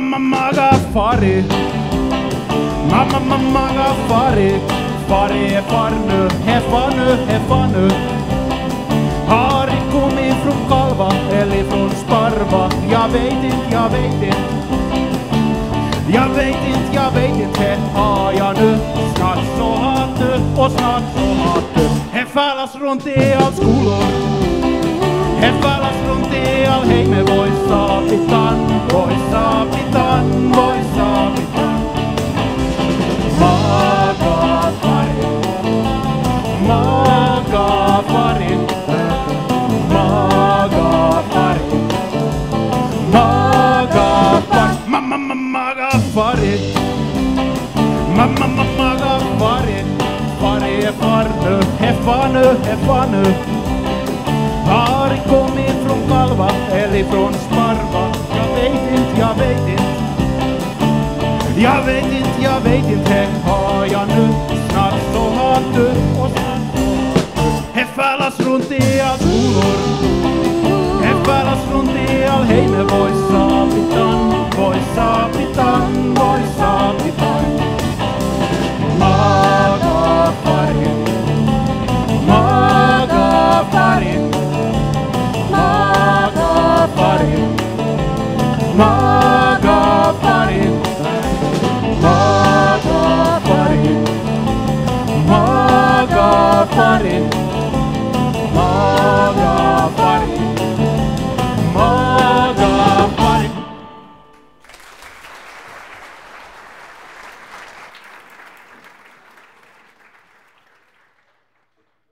Magafari. Magafari. Fari är far nu, är far nu. Har det kommit från Kalva eller från Sparva? Jag vet inte. Jag vet inte. Har jag nu snart så hat nu och snart så hat nu. Här fallas runt i all skolor. Här fallas runt i all hej med voisa pitan. Magafari. Magafari. Fari är far nu. Har det kommit från Kalva eller från Sparva? Jag vet inte. Har jag nu snart så hat du och snart så hat du. Här fallas runt i all skolor. Här fallas runt i all hej med voisa pitan.